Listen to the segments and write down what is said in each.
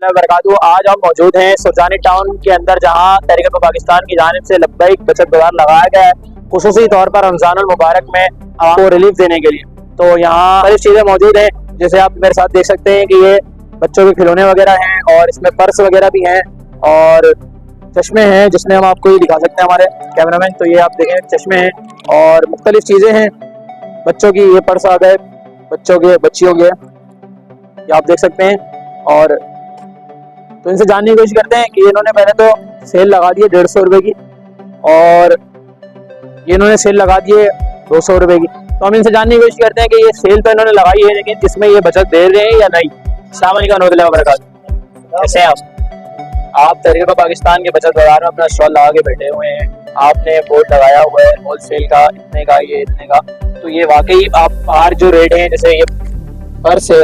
वबरकातुहू। आज हम मौजूद हैं सुरजानी टाउन के अंदर, जहां तहरीक पाकिस्तान की जानिब से लब्बैक बचत बाजार लगाया गया है, खुसूसी तौर पर रमजानुल मुबारक में आपको रिलीफ देने के लिए। तो यहाँ सारी चीजें मौजूद हैं, जैसे आप मेरे साथ देख सकते हैं कि ये बच्चों के खिलौने वगैरह हैं और इसमें पर्स वगैरह भी हैं और चश्मे हैं, जिसमें हम आपको ये दिखा सकते हैं हमारे कैमरामैन। तो ये आप देखें, चश्मे हैं और मुख्तलिफ चीजें हैं बच्चों की। ये पर्स आ गए बच्चों के, बच्चियों के, ये आप देख सकते हैं। और तो इनसे जानने की कोशिश करते हैं कि इन्होंने पहले तो सेल लगा दी है 150 रुपए की, और ये इन्होंने सेल लगा दी है 200 रुपए की। तो हम इनसे जानने की कोशिश करते हैं कि ये सेल तो इन्होंने लगाई है, लेकिन इसमें ये बचत दे रहे हैं या नहीं। अस्सलाम वालेकुम रहमतुल्लाहि व बरकातुहू। कैसे हैं आप तहरीक पाकिस्तान के बचत बाजार में अपना स्टॉल लगा के बैठे हुए हैं। आपने बोर्ड लगाया हुआ है होल सेल का, इतने का, ये इतने का। तो ये वाकई आप बाहर जो रेट है, जैसे ये पर्स है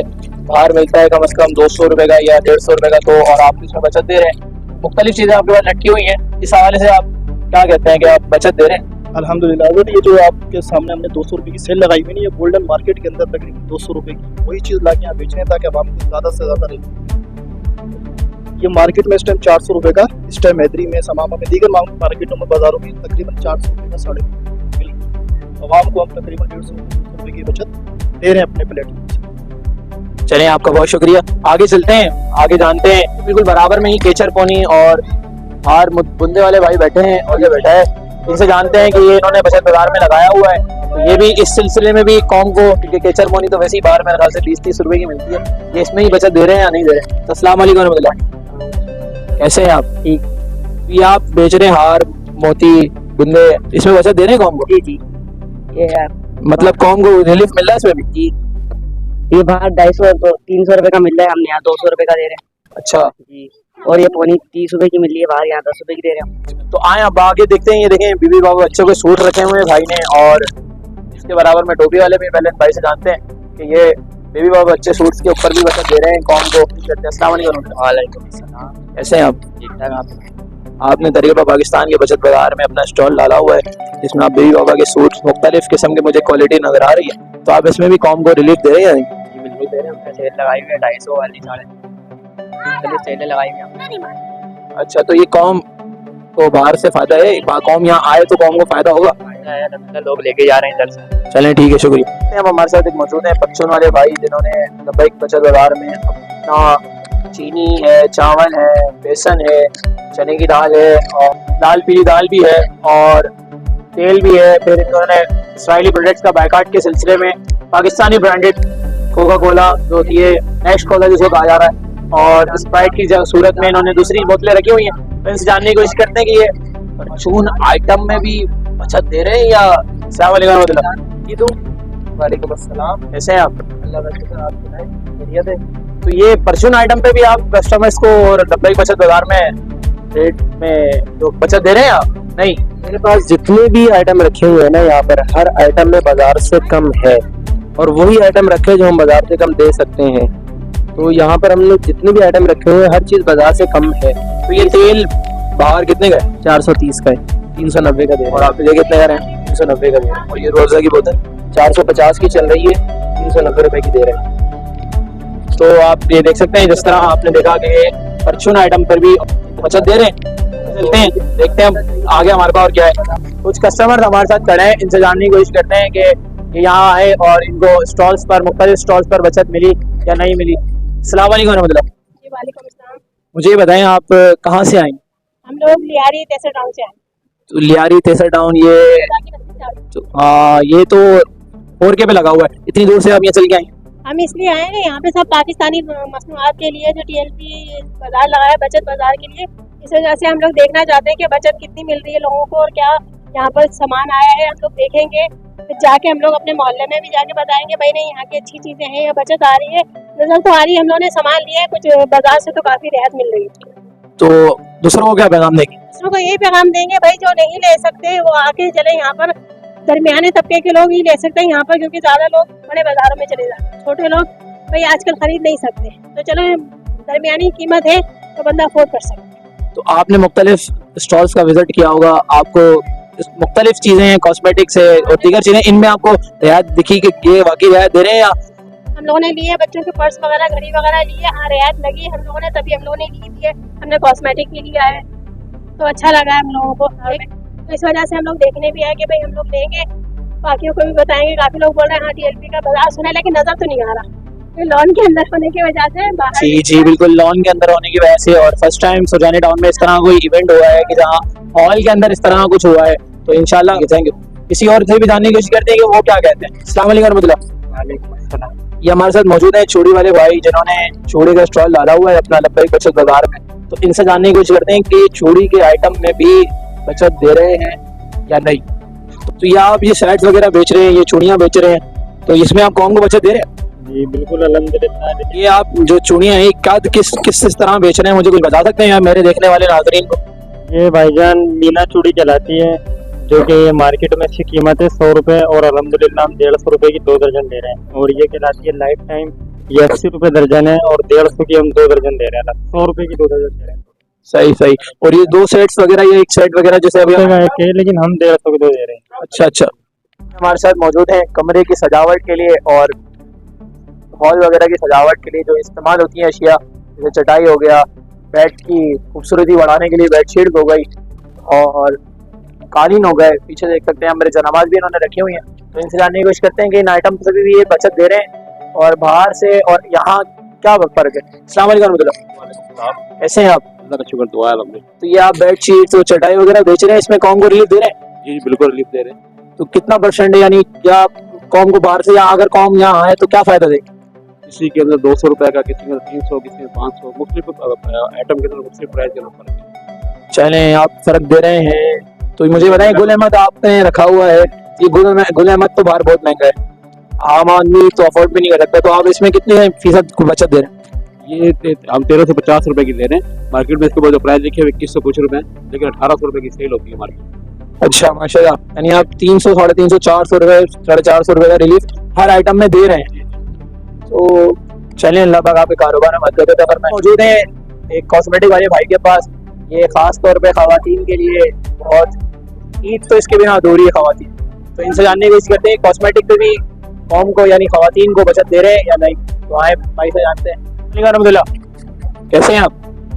बाहर मिलता है कम से कम 200 रुपए का या 150 रुपए का, तो और आप इसमें बचत दे रहे हैं। मुख्तलिफ चीजें आपके पास लटकी हुई हैं, इस हवाले से आप क्या कहते हैं कि आप बचत दे रहे हैं? अल्हम्दुलिल्लाह। ये जो आपके सामने हमने 200 रुपए की सेल लगाई हुई है, ये गोल्डन मार्केट के अंदर तकरीबन 200 रुपए की वही चीज़ ला के यहाँ बेच रहे हैं, ताकि आवाम को ज़्यादा से ज़्यादा रहे। ये मार्केट में इस टाइम 400 रुपए का, इस टाइम हैदरी में, समामा में, दीगर मार्केटों में, बाजारों में तकरीबन 400 रुपए का साढ़े आवाम को हम तकरीबन 150 रुपए की बचत दे रहे हैं अपने प्लेटफॉर्म से। चलें, आपका बहुत शुक्रिया। आगे चलते हैं, आगे जानते हैं। बिल्कुल बराबर में ही केचर पोनी और हार बुंदे वाले भाई बैठे हैं और ये बैठा है, इनसे जानते हैं कि ये इन्होंने बचत बाजार में लगाया हुआ है। तो ये भी इस सिलसिले में भी कौम को, क्योंकि केचर पोनी तो वैसे ही बाहर मेरे ख्याल से 20-30 रुपए की मिलती है, ये इसमें ही बचत दे रहे हैं या नहीं दे रहे हैं? तो अस्सलाम वालेकुम रहमतुल्लाह। कैसे हैं आप? ठीक। ये आप बेच रहे हैं हार, मोती, बुंदे, इसमें बचत दे रहे हैं कौम को? जी ये है, मतलब कौम को रिलीफ मिल रहा है इसमें भी? जी ये बाहर 250 तो 300 रुपए का मिल रहा है, हम यहाँ 200 रुपए का दे रहे हैं। अच्छा जी, और ये पोनी 30 रुपए की मिल रही है, बाहर यहाँ 10 रुपए की दे रहे हैं। तो आए अब आगे देखते हैं। ये देखें, बीबी बाबू बच्चों के सूट रखे हुए हैं भाई ने, और इसके बराबर में टोपी वाले भी। पहले भाई से जानते हैं कि ये बेबी बाबू बच्चे सूट्स के ऊपर भी बचत दे रहे हैं कौम को। अस्सलाम वालेकुम। कैसे हैं आप? ठीक ठाक। आपने तहरीक पाकिस्तान के बचत बाजार में अपना स्टॉल डाला हुआ है, जिसमें आप बेबी बाबा के सूट मुख्तलिफ किस्म के मुझे क्वालिटी नजर आ रही है, तो आप इसमें भी कौम को रिलीफ दे रहे हैं? जी बिल्कुल दे रहे हैं, हमने सेल लगाई हुई है 250 वाली, साढ़े सेल लगाई हुई है। अच्छा, तो ये कौम को बाहर से फायदा है, कौम यहाँ आए तो कौम को फायदा होगा? लोग लेके जा रहे हैं इधर से। चलें, ठीक है, शुक्रिया। अब हमारे साथ एक मौजूद है पक्षों वाले भाई, जिन्होंने लब्बैक बचत बाजार में अपना चीनी है, चावल है, बेसन है, चने की दाल है, और लाल पीली दाल भी है, और तेल भी है। फिर इन्होंने इसराइली प्रोडक्ट्स का बायकाट के सिलसिले में पाकिस्तानी ब्रांडेड कोका कोला जो होती है, नेक्स्ट कोला जिसको कहा जा रहा है, और स्प्राइट की सूरत में इन्होंने दूसरी बोतलें रखी हुई हैं। तो इनसे जानने की कोशिश करते हैं कि ये परचून आइटम में भी बचत दे रहे हैं या? अस्सलाम वालेकुम रहमतुल्लाह। वालेकुम अस्सलाम। कैसे हैं आप? अल्लाह का शुक्र, आप सुनाएं, खैरियत है? तो ये परचून आइटम पे भी आप कस्टमर्स को और लब्बैक बचत बाजार में रेट में जो बचत दे रहे हैं आप? नहीं, मेरे पास जितने भी आइटम रखे हुए हैं ना, यहाँ पर हर आइटम में बाजार से कम है, और वही आइटम रखे जो हम बाजार से कम दे सकते हैं। तो यहाँ पर हमने जितने भी आइटम रखे हुए हैं, हर चीज बाजार से कम है। तो ये तेल बाहर कितने का है? 430 का है, 390 का दे रहे और आप ये कितने का रहे हैं? 390 का दे रहे हैं। और ये रोजा की बोतल 450 की चल रही है, 390 रुपए की दे रहे हैं। तो आप ये देख सकते हैं, जिस तरह आपने देखा कि परचून आइटम पर भी बचत दे रहे हैं। चलते हैं, देखते हैं आगे हमारे पास और क्या है। कुछ कस्टमर हमारे साथ खड़े हैं, इनसे जानने की कोशिश करते हैं कि यहाँ आए और इनको स्टॉल्स पर, मुख्तलिफ स्टॉल्स पर बचत मिली या नहीं मिली। अस्सलाम वालेकुम रहमतुल्लाह। वालेकुम अस्सलाम। मुझे ये बताएं, आप कहाँ से आई? हम लोग लियारी तेसर टाउन से आए। तो लियारी तेसर टाउन, ये तो 4K पे लगा हुआ है, इतनी दूर से आप यहाँ चल के आई? हम इसलिए आए हैं, यहाँ पे सब पाकिस्तानी मसनूआत के लिए जो TLP बाजार लगाया है, बचत बाजार के लिए, इस वजह से हम लोग देखना चाहते हैं कि बचत कितनी मिल रही है लोगों को, और क्या यहाँ पर सामान आया है हम लोग देखेंगे। फिर जाके हम लोग अपने मोहल्ले में भी जाके बताएंगे भाई नहीं यहाँ की अच्छी चीजें हैं, यहाँ बचत आ रही है, नजर तो आ रही है। हम लोगों ने सामान लिया है, कुछ बाजार से तो काफी रियायत मिल रही है। तो दूसरों को क्या पैगाम देंगे? दूसरों को यही पैगाम देंगे भाई, जो नहीं ले सकते वो आके चले, यहाँ पर दरमियाने तबके के लोग ही ले सकते हैं यहाँ पर, क्योंकि ज्यादा लोग बड़े बाजारों में चले जाते हैं, छोटे लोग भाई आजकल खरीद नहीं सकते। तो चलो दरमियानी कीमत है तो बंदा अफोर्ड कर सकता है। तो आपने मुख्तलिफ स्टॉल्स का विजिट किया होगा, आपको मुख्तलिफ चीजें, कॉस्मेटिक्स है और दीगर चीजें, इनमें आपको रियायत दिखी कि ये वाकई रियायत दे रहे हैं या? हम लोगों ने लिए बच्चों के पर्स वगैरह घड़ी वगैरह लिए, हाँ रियायत लगी हम लोगों ने, तभी हम लोगों ने ली भी है। हमने कॉस्मेटिक भी लिया है तो अच्छा लगा है हम लोगों को। तो इस वजह से हम लोग देखने भी आए कि भाई हम लोग लेंगे, बाकियों को भी बताएंगे। काफी लोग बोल रहे हैं हाँ टीएलपी का बाजार सुना है लेकिन नजर तो नहीं आ रहा, लॉन के अंदर होने की वजह से बाहर। जी जी बिल्कुल, लॉन के अंदर होने की वजह से, और फर्स्ट टाइम सुजानी टाउन में इस तरह कोई इवेंट हुआ है कि जहाँ हॉल के अंदर इस तरह का कुछ हुआ है, तो इंशाल्लाह थैंक यू। किसी और से भी जानने की कोशिश करते हैं कि वो क्या कहते हैं। अस्सलाम वालेकुम रहमतुल्लाह। ये हमारे साथ मौजूद है चूड़ी वाले भाई, जिन्होंने चूड़ी का स्टॉल डाला हुआ है अपना लब्बैक बचत बाजार में। तो इनसे जानने की कोशिश करते हैं कि चूड़ी के आइटम में भी बचत दे रहे हैं या नहीं। तो ये आप ये सेट्स वगैरह बेच रहे हैं, ये चूड़ियाँ बेच रहे हैं, तो इसमें आप कौन को बचत दे रहे हैं? जी बिल्कुल अल्हम्दुलिल्लाह। ये आप जो चूड़ियाँ हैं क्या किस तरह बेच रहे हैं, मुझे कुछ बता सकते हैं मेरे देखने वाले नाज़रीन को? ये भाईजान मीना चूड़ी कहलाती है, जो कि मार्केट में इसकी कीमत है 100 रुपए, और अल्हम्दुलिल्लाह हम 150 रुपए की 2 दर्जन दे रहे हैं। और ये कहलाती है लाइफ टाइम, ये 80 रुपए दर्जन है और 150 की हम 2 दर्जन दे रहे हैं, 100 रुपए की 2 दर्जन दे रहे हैं। सही सही। और ये 2 सेट्स वगैरह, ये एक सेट वगैरह जैसे अभी के लेकिन हम 150 की 2 दे रहे हैं। अच्छा अच्छा। हमारे साथ मौजूद हैं कमरे की सजावट के लिए और हॉल वगैरह की सजावट के लिए जो इस्तेमाल होती है अशिया, जैसे चटाई हो गया, बेड की खूबसूरती बढ़ाने के लिए बेडशीट हो गई और कालीन हो गए। पीछे देख सकते हैं मेरे जनामाज भी इन्होंने रखी हुई हैं। तो इनसे जानने की कोशिश करते हैं कि इन आइटम से भी ये बचत दे रहे हैं और बाहर से और यहाँ क्या फर्क है। अस्सलाम वालेकुम रहमतुल्लाह, कैसे हैं आप? अल्लाह का शुक्र, दुआ है अल्हम्दुलिल्लाह। तो ये आप बेडशीट और चटाई वगैरह बेच रहे हैं, इसमें कौम को रिलीफ दे रहे हैं? जी बिल्कुल रिलीफ दे रहे हैं। तो कितना परसेंट है, यानी क्या कौम को बाहर से, या अगर कौम यहाँ आए तो क्या फायदा देगी? किसी के अंदर 200 रुपए का, किसी में 300, किसी में 500, मुख्तलिफ आइटम के अंदर मुख्तलिफ प्राइस के ऊपर है। चलें, आप फर्क दे रहे हैं। तो मुझे बताएं, गुल अहमद आपने रखा हुआ है, ये गुल अहमद तो बाहर बहुत महंगा है, आम आदमी तो अफोर्ड भी नहीं कर सकता, तो आप इसमें कितने फीसद बचत दे रहे हैं? ये हम 1350 रुपए की दे रहे हैं। मार्केट में इसके जो प्राइस लिखे है 2100 कुछ रुपए, लेकिन 1800 रुपए की सेल होती है मार्केट। अच्छा माशाल्लाह, यानी आप 300, 350, 400 रुपए, 450 रुपए का रिलीफ हर आइटम में दे रहे हैं। तो चलें, अल्लाह पाक आपके कारोबार में मदद करे। अगर मैं मौजूद है एक कॉस्मेटिक वाले भाई के पास, ये खास तौर पे खवातीन के लिए बहुत, ईद तो इसके बिना अधूरी है खवातीन। तो इनसे जानने की कोशिश करते हैं कॉस्मेटिक पे भी कौम को यानी खवातीन को बचत दे रहे हैं या नहीं। तो आए भाई से जानते हैं। अलहमदुलिल्लाह, कैसे हैं आप?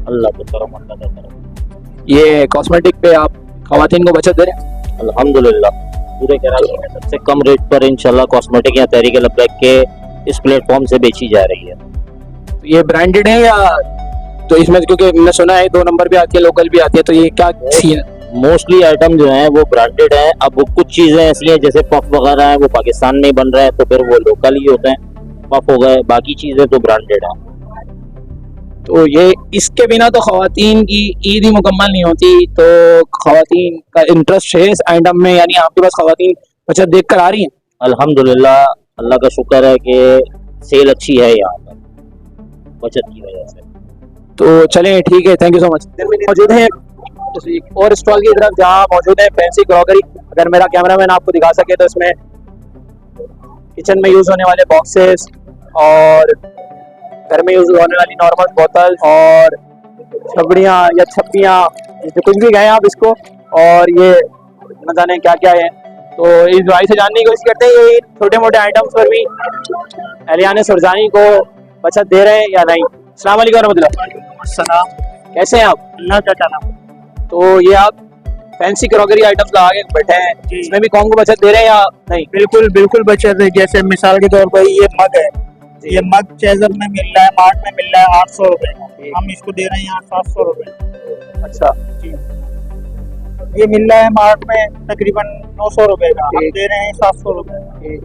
अल्लाह को करम, अल्लाह का करम। ये कॉस्मेटिक पे आप खवातीन को बचत दे रहे हैं? अल्हम्दुलिल्लाह, पूरे कराची में सबसे कम रेट पर इंशाल्लाह कॉस्मेटिक या तहरीक लब्बैक के इस प्लेटफॉर्म से बेची जा रही है। तो ये ब्रांडेड है या, तो इसमें क्योंकि मैंने सुना है 2 नंबर भी आती है, लोकल भी आती है, तो ये क्या सीन है? मोस्टली आइटम जो है वो ब्रांडेड है। अब वो कुछ चीजें ऐसी हैं जैसे पफ वगैरह है, वो पाकिस्तान में ही बन रहा है, तो फिर वो लोकल ही होते हैं, पफ हो गए, बाकी चीजें तो ब्रांडेड है। तो ये इसके बिना तो खवातीन की ईद ही मुकम्मल नहीं होती। तो खवातीन का इंटरेस्ट है इस आइटम में, यानी आपके पास खवातीन बचत देख कर आ रही हैं? अल्हम्दुलिल्लाह, अल्लाह का शुक्र है कि सेल अच्छी है यहाँ पर बचत की वजह से। तो चलें, ठीक है, थैंक यू सो मच। मौजूद है और स्टॉल की तरफ जहाँ मौजूद है फैंसी क्रॉकरी। अगर मेरा कैमरामैन आपको दिखा सके तो इसमें किचन में यूज होने वाले बॉक्सेस और घर में यूज होने वाली नॉर्मल बोतल और छबड़ियाँ या छप्पियाँ, जो कुछ भी कहें आप इसको, और ये न जाने क्या क्या है। तो इस भाई से जानने की कोशिश करते हैं ये छोटे मोटे आइटम्स पर भी अहलियान सुरजानी को बचत दे रहे हैं या नहीं। अस्सलाम वालेकुम रहमतुल्लाह, कैसे हैं आप? अल्लाह का करम। तो ये आप फैंसी क्रॉकरी आइटम्स लगा के बैठे हैं, इसमें भी कौन को बचत दे रहे हैं या नहीं? बिल्कुल बिल्कुल बचत है। जैसे मिसाल के तौर पर ये मग है, ये मग चेजर में मिल रहा है, मार्ट में मिल रहा है 800 रुपए, हम इसको दे रहे हैं यहाँ 700 रुपए। अच्छा जी, ये मिल रहा है मार्ट में तकरीबन 900 रुपए का, हम दे रहे हैं 700 रुपए।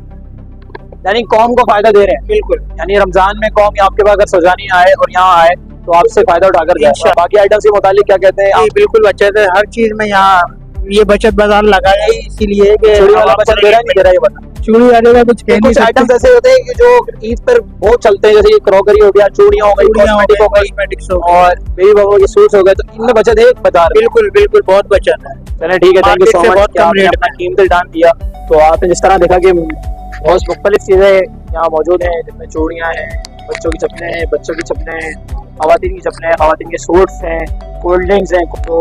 यानी कौम को फायदा दे रहे हैं। बिल्कुल, यानी रमजान में कौम आपके पास अगर सुरजानी आए और यहाँ आए तो आपसे फायदा उठाकर जाए। बाकी आइटम से मुतालिक क्या कहते हैं आप? बिल्कुल बचत है हर चीज में। यहाँ ये बचत बाजार लगाया ही इसीलिए कि चूड़ी वाला बचत दे रहा है, नहीं दे रहा है? ये बता, चूड़ी वाले का कुछ कह नहीं कुछ आइटम्स ऐसे होते हैं कि जो ईद पर बहुत चलते हैं, जैसे ये क्रॉकरी हो गया, चूड़ियाँ हो गई, कॉस्मेटिक हो गई कॉस्मेटिक्स और बेबी बबू के सूट्स हो गए, तो इनमें बचत है बाजार में। बिल्कुल बिल्कुल बहुत बचत है। चलिए ठीक है, थैंक यू सो मार्केट से मच बहुत कि कम आपने रेट अपना कीमती टाइम दिया। तो आपने जिस तरह देखा कि बहुत मुख्तलिफ चीज़ें यहाँ मौजूद हैं, जिसमें चूड़ियाँ हैं, बच्चों की चप्पलें हैं, बच्चों की चप्पलें हैं, खवातीन की चप्पलें हैं, खवातीन के सूट्स हैं, कोल्ड ड्रिंक्स हैं। तो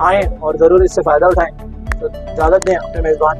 आएँ और ज़रूर इससे फ़ायदा उठाएँ। तो इजाज़त दें अपने मेज़बान।